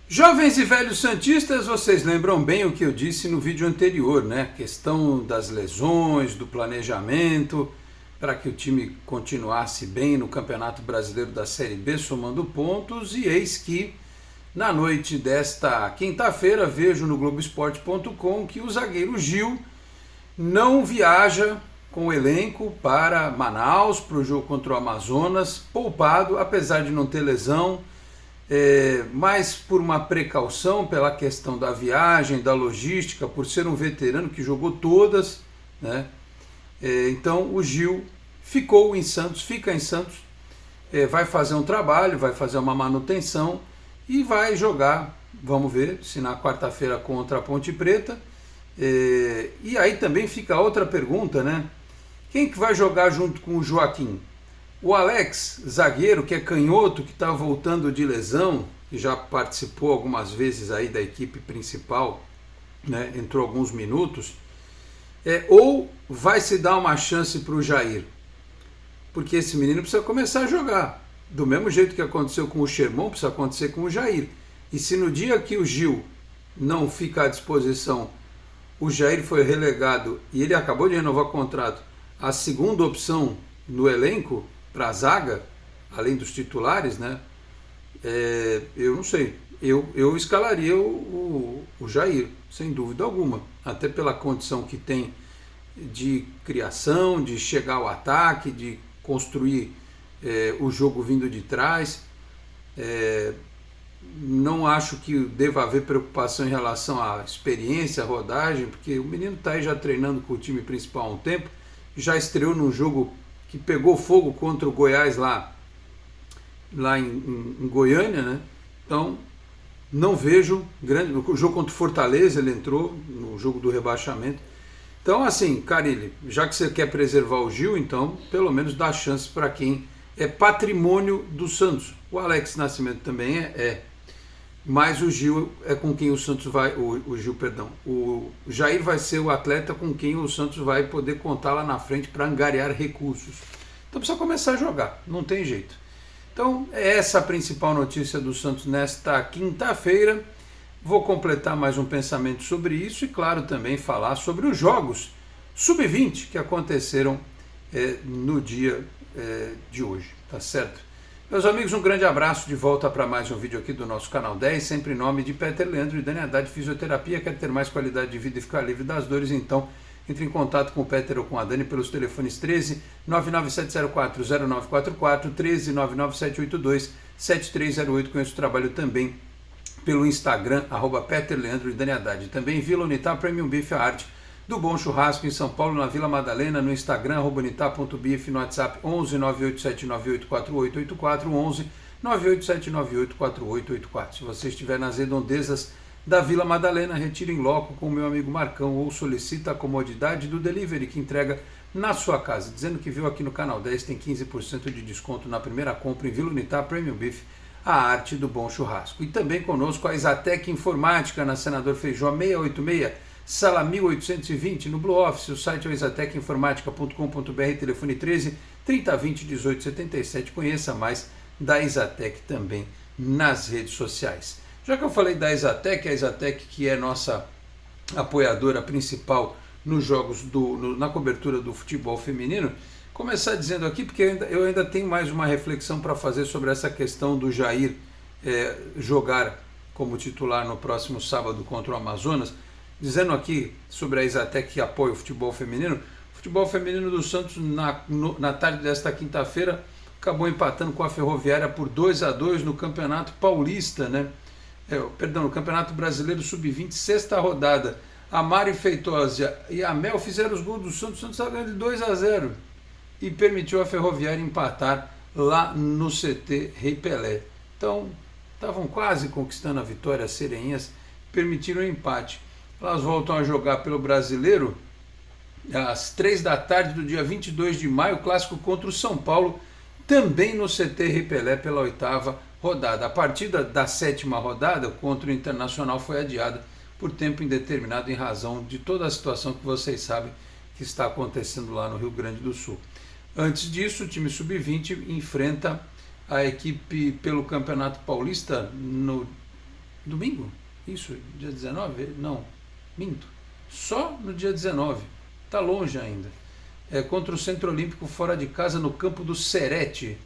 Jovens e velhos santistas, vocês lembram bem o que eu disse no vídeo anterior, né? Questão das lesões, do planejamento, para que o time continuasse bem no Campeonato Brasileiro da Série B, somando pontos, e eis que na noite desta quinta-feira vejo no Globoesporte.com que o zagueiro Gil não viaja com o elenco para Manaus, para o jogo contra o Amazonas, poupado, apesar de não ter lesão, mas por uma precaução, pela questão da viagem, da logística, por ser um veterano que jogou todas, né? Então o Gil ficou em Santos, fica em Santos, vai fazer um trabalho, vai fazer uma manutenção e vai jogar, vamos ver se na quarta-feira contra a Ponte Preta. E aí também fica outra pergunta, né? Quem que vai jogar junto com o Joaquim? O Alex, zagueiro, que é canhoto, que está voltando de lesão, que já participou algumas vezes aí da equipe principal, né? Entrou alguns minutos, ou vai se dar uma chance para o Jair? Porque esse menino precisa começar a jogar. Do mesmo jeito que aconteceu com o Sherman, precisa acontecer com o Jair. E se no dia que o Gil não fica à disposição, o Jair foi relegado e ele acabou de renovar o contrato, a segunda opção no elenco para a zaga, além dos titulares, né? Eu não sei. Eu escalaria o Jair, sem dúvida alguma. Até pela condição que tem de criação, de chegar ao ataque, de construir o jogo vindo de trás. Não acho que deva haver preocupação em relação à experiência, à rodagem, porque o menino está aí já treinando com o time principal há um tempo, já estreou num jogo que pegou fogo contra o Goiás lá em Goiânia, né? Então não vejo grande. No jogo contra o Fortaleza ele entrou, no jogo do rebaixamento. Então assim, Carille, já que você quer preservar o Gil, então pelo menos dá chance para quem é patrimônio do Santos. O Alex Nascimento também mas o Gil é com quem o Santos vai, o Jair vai ser o atleta com quem o Santos vai poder contar lá na frente para angariar recursos. Então precisa começar a jogar, não tem jeito. Então é essa a principal notícia do Santos nesta quinta-feira. Vou completar mais um pensamento sobre isso e, claro, também falar sobre os jogos sub-20 que aconteceram no dia de hoje, tá certo? Meus amigos, um grande abraço, de volta para mais um vídeo aqui do nosso canal 10, sempre em nome de Peter Leandro e Dani Haddad Fisioterapia. Quer ter mais qualidade de vida e ficar livre das dores? Então entre em contato com o Peter ou com a Dani pelos telefones 13 99704 0944, 13 99782 7308. Conheço o trabalho também pelo Instagram, @Peter Leandro e Dani Haddad. Também Vila Unitar Premium Beef, a arte do bom churrasco em São Paulo, na Vila Madalena, no Instagram, @unitar.beef, no WhatsApp 11 987984884, 11 987984884. Se você estiver nas redondezas da Vila Madalena, retire em loco com o meu amigo Marcão ou solicita a comodidade do delivery que entrega na sua casa. Dizendo que viu aqui no Canal 10, tem 15% de desconto na primeira compra em Vila Unitar Premium Beef, a arte do bom churrasco. E também conosco a Exatec Informática, na Senador Feijó 686, sala 1820, no Blue Office. O site é exatecinformatica.com.br, telefone 13 3020 1877. Conheça mais da Exatec também nas redes sociais. Já que eu falei da Exatec, a Exatec que é nossa apoiadora principal nos jogos na cobertura do futebol feminino, começar dizendo aqui, porque eu ainda tenho mais uma reflexão para fazer sobre essa questão do Jair jogar como titular no próximo sábado contra o Amazonas. Dizendo aqui sobre a Exatec que apoia o futebol feminino. O futebol feminino do Santos na tarde desta quinta-feira acabou empatando com a Ferroviária por 2-2 no Campeonato Paulista, né? No Campeonato Brasileiro Sub-20, sexta rodada. A Mari Feitosa e a Mel fizeram os gols do Santos. O Santos estava ganhando de 2-0 e permitiu a Ferroviária empatar lá no CT Rei Pelé. Então, estavam quase conquistando a vitória, as Sereinhas permitiram o empate. Elas voltam a jogar pelo Brasileiro às 3 da tarde do dia 22 de maio, clássico contra o São Paulo, também no CT Rei Pelé pela 8ª rodada. A partida da 7ª rodada contra o Internacional foi adiada por tempo indeterminado em razão de toda a situação que vocês sabem que está acontecendo lá no Rio Grande do Sul. Antes disso, o time sub-20 enfrenta a equipe pelo Campeonato Paulista no Domingo? Isso, dia 19? Não, minto. Só no dia 19. Está longe ainda. É contra o Centro Olímpico fora de casa no campo do Serete.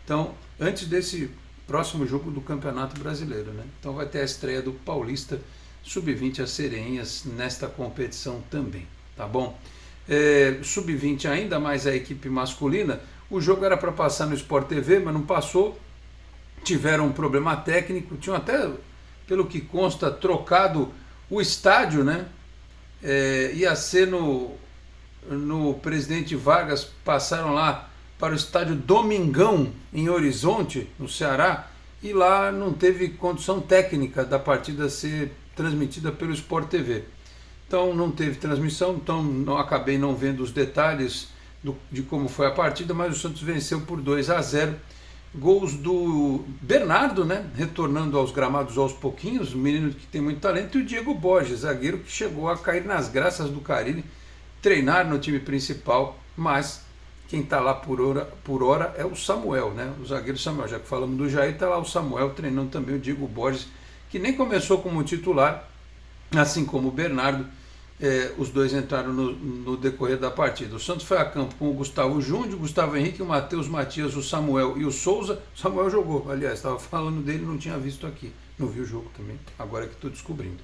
Então, antes desse próximo jogo do Campeonato Brasileiro, né? Então vai ter a estreia do Paulista Sub-20 as Sereias nesta competição também, tá bom? Sub-20 ainda mais a equipe masculina. O jogo era para passar no Sport TV, mas não passou. Tiveram um problema técnico, tinham até, pelo que consta, trocado o estádio, né? Ia ser no Presidente Vargas, passaram lá para o estádio Domingão, em Horizonte, no Ceará, e lá não teve condição técnica da partida ser transmitida pelo Sport TV. Então não teve transmissão, então acabei não vendo os detalhes de como foi a partida, mas o Santos venceu por 2-0. Gols do Bernardo, né, retornando aos gramados aos pouquinhos, um menino que tem muito talento, e o Diego Borges, zagueiro que chegou a cair nas graças do Carille, treinar no time principal, mas quem está lá por hora é o Samuel, né, o zagueiro Samuel. Já que falamos do Jair, está lá o Samuel treinando também o Diego Borges, que nem começou como titular, assim como o Bernardo. Os dois entraram no decorrer da partida. O Santos foi a campo com o Gustavo Júnior, o Gustavo Henrique, o Matheus Matias, o Samuel e o Souza. O Samuel jogou, aliás, estava falando dele, não tinha visto aqui, não vi o jogo também, agora que estou descobrindo.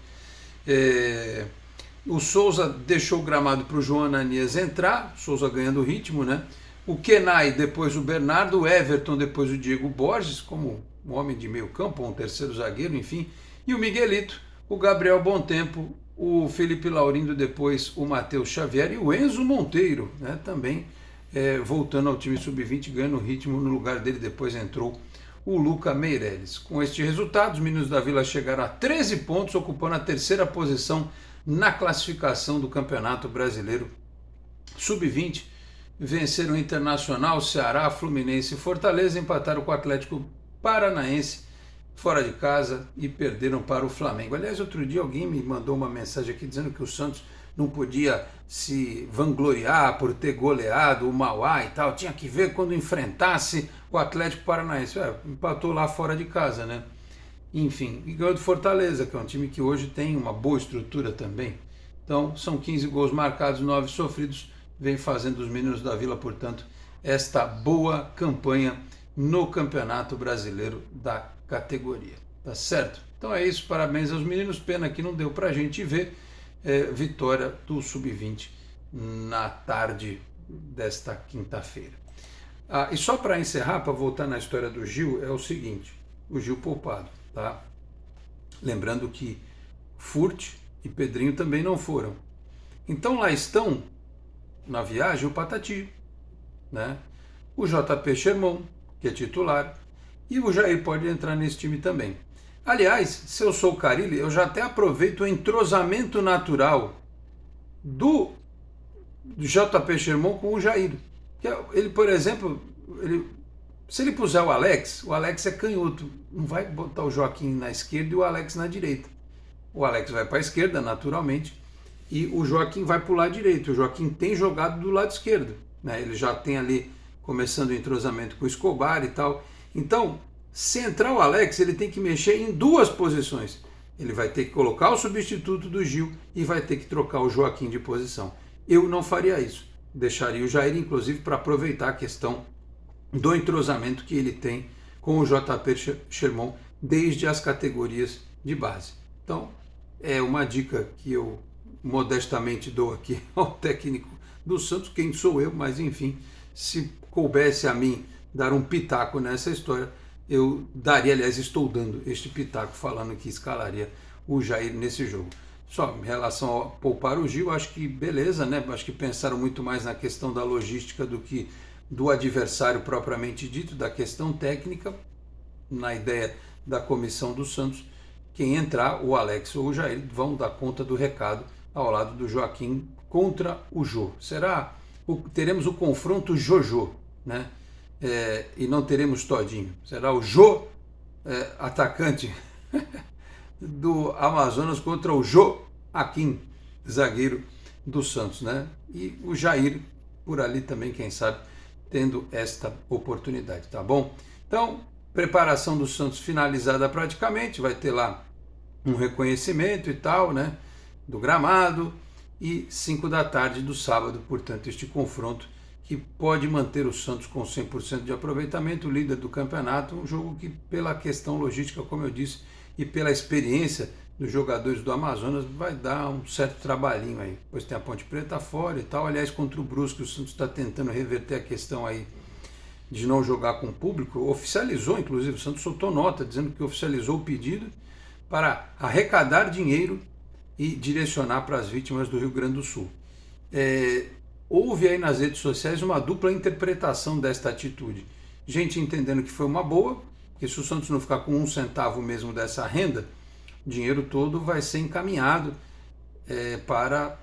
O Souza deixou o gramado para o João Ananias entrar, o Souza ganhando ritmo, né? O Kenai, depois o Bernardo, o Everton, depois o Diego Borges, como um homem de meio campo, um terceiro zagueiro, enfim, e o Miguelito, o Gabriel Bontempo, o Felipe Laurindo, depois o Matheus Xavier e o Enzo Monteiro, né, também voltando ao time sub-20, ganhando ritmo. No lugar dele depois entrou o Luca Meireles. Com este resultado, os meninos da Vila chegaram a 13 pontos, ocupando a terceira posição na classificação do Campeonato Brasileiro Sub-20. Venceram o Internacional, Ceará, Fluminense e Fortaleza, empataram com o Atlético Paranaense fora de casa e perderam para o Flamengo. Aliás, outro dia alguém me mandou uma mensagem aqui dizendo que o Santos não podia se vangloriar por ter goleado o Mauá e tal, tinha que ver quando enfrentasse o Atlético Paranaense. Empatou lá fora de casa, né? Enfim, e ganhou do Fortaleza, que é um time que hoje tem uma boa estrutura também. Então, são 15 gols marcados, 9 sofridos, vem fazendo os meninos da Vila, portanto, esta boa campanha no Campeonato Brasileiro da categoria, tá certo? Então é isso, parabéns aos meninos, pena que não deu pra gente ver vitória do Sub-20 na tarde desta quinta-feira. E só para encerrar, para voltar na história do Gil, é o seguinte, o Gil poupado, tá? Lembrando que Furt e Pedrinho também não foram. Então lá estão, na viagem, o Patati, né? O JP Sherman, que é titular, e o Jair pode entrar nesse time também. Aliás, se eu sou o Carille, eu já até aproveito o entrosamento natural do JP Sherman com o Jair. Ele, por exemplo, se ele puser o Alex é canhoto, não vai botar o Joaquim na esquerda e o Alex na direita. O Alex vai para a esquerda, naturalmente, e o Joaquim vai para o lado direito. O Joaquim tem jogado do lado esquerdo, né? Ele já tem ali, começando o entrosamento com o Escobar e tal. Então, se entrar o Alex, ele tem que mexer em duas posições. Ele vai ter que colocar o substituto do Gil e vai ter que trocar o Joaquim de posição. Eu não faria isso. Deixaria o Jair, inclusive, para aproveitar a questão do entrosamento que ele tem com o JP Sherman desde as categorias de base. Então, é uma dica que eu modestamente dou aqui ao técnico do Santos, quem sou eu, mas enfim, se coubesse a mim dar um pitaco nessa história, eu daria, aliás, estou dando este pitaco falando que escalaria o Jair nesse jogo. Só em relação a poupar o Gil, acho que beleza, né? Acho que pensaram muito mais na questão da logística do que do adversário propriamente dito, da questão técnica, na ideia da comissão do Santos. Quem entrar, o Alex ou o Jair, vão dar conta do recado ao lado do Joaquim contra o Jô. Teremos o confronto Jojo, né? E não teremos Todinho. Será o Jô, atacante do Amazonas, contra o Joaquim, zagueiro do Santos, né? E o Jair por ali também, quem sabe, tendo esta oportunidade, tá bom? Então, preparação do Santos finalizada praticamente, vai ter lá um reconhecimento e tal, né, do gramado, e 5 da tarde do sábado, portanto, este confronto que pode manter o Santos com 100% de aproveitamento, líder do campeonato, um jogo que, pela questão logística, como eu disse, e pela experiência dos jogadores do Amazonas, vai dar um certo trabalhinho aí. Depois tem a Ponte Preta fora e tal. Aliás, contra o Brusque, o Santos está tentando reverter a questão aí de não jogar com o público. Oficializou, inclusive, o Santos soltou nota dizendo que oficializou o pedido para arrecadar dinheiro e direcionar para as vítimas do Rio Grande do Sul. Houve aí nas redes sociais uma dupla interpretação desta atitude. Gente entendendo que foi uma boa, que se o Santos não ficar com 1 centavo mesmo dessa renda, o dinheiro todo vai ser encaminhado para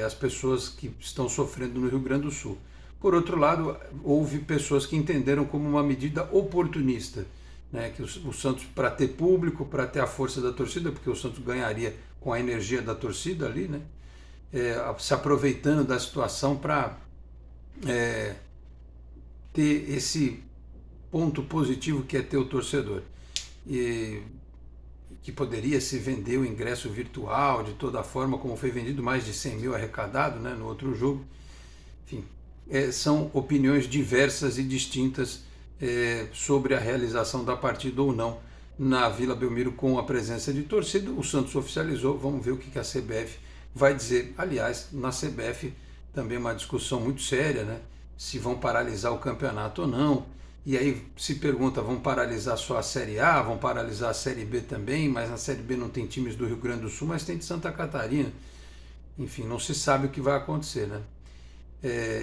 as pessoas que estão sofrendo no Rio Grande do Sul. Por outro lado, houve pessoas que entenderam como uma medida oportunista, né, que o Santos, para ter público, para ter a força da torcida, porque o Santos ganharia com a energia da torcida ali, né, se aproveitando da situação para ter esse ponto positivo que é ter o torcedor. E que poderia se vender o ingresso virtual de toda forma, como foi vendido, mais de 100 mil arrecadado, né, no outro jogo. Enfim, são opiniões diversas e distintas sobre a realização da partida ou não na Vila Belmiro com a presença de torcida. O Santos oficializou, vamos ver o que a CBF vai dizer. Aliás, na CBF também uma discussão muito séria, né, se vão paralisar o campeonato ou não. E aí se pergunta, vão paralisar só a Série A, vão paralisar a Série B também, mas na Série B não tem times do Rio Grande do Sul, mas tem de Santa Catarina. Enfim, não se sabe o que vai acontecer, né?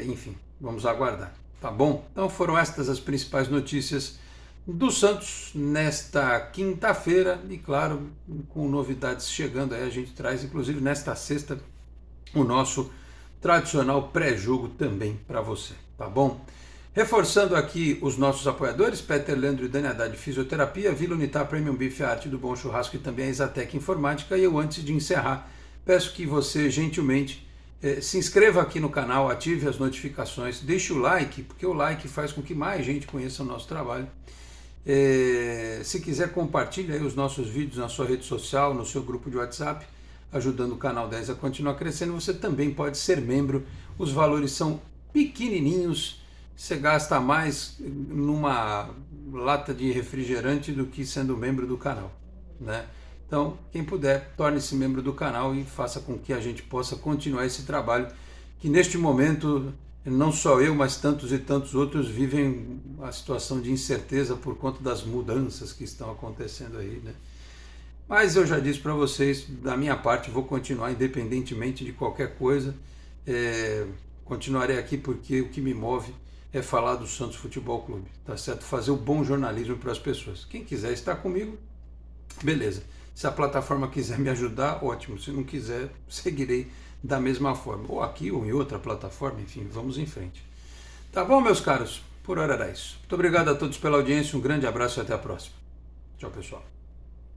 Enfim, vamos aguardar, tá bom? Então foram estas as principais notícias do Santos nesta quinta-feira e, claro, com novidades chegando aí, a gente traz, inclusive nesta sexta, o nosso tradicional pré-jogo também para você, tá bom? Reforçando aqui os nossos apoiadores, Peter Leandro e Dani Haddad Fisioterapia, Vila Unitar Premium Beef, a arte do bom churrasco e também a Exatec Informática. E eu, antes de encerrar, peço que você gentilmente se inscreva aqui no canal, ative as notificações, deixe o like, porque o like faz com que mais gente conheça o nosso trabalho. Se quiser, compartilhe aí os nossos vídeos na sua rede social, no seu grupo de WhatsApp, ajudando o Canal 10 a continuar crescendo. Você também pode ser membro, os valores são pequenininhos. Você gasta mais numa lata de refrigerante do que sendo membro do canal, né? Então, quem puder, torne-se membro do canal e faça com que a gente possa continuar esse trabalho, que neste momento, não só eu, mas tantos e tantos outros vivem a situação de incerteza por conta das mudanças que estão acontecendo aí, né? Mas eu já disse para vocês, da minha parte, vou continuar independentemente de qualquer coisa. Continuarei aqui porque o que me move é falar do Santos Futebol Clube, tá certo? Fazer o bom jornalismo para as pessoas. Quem quiser estar comigo, beleza. Se a plataforma quiser me ajudar, ótimo. Se não quiser, seguirei da mesma forma. Ou aqui ou em outra plataforma, enfim, vamos em frente. Tá bom, meus caros? Por hora era isso. Muito obrigado a todos pela audiência, um grande abraço e até a próxima. Tchau, pessoal.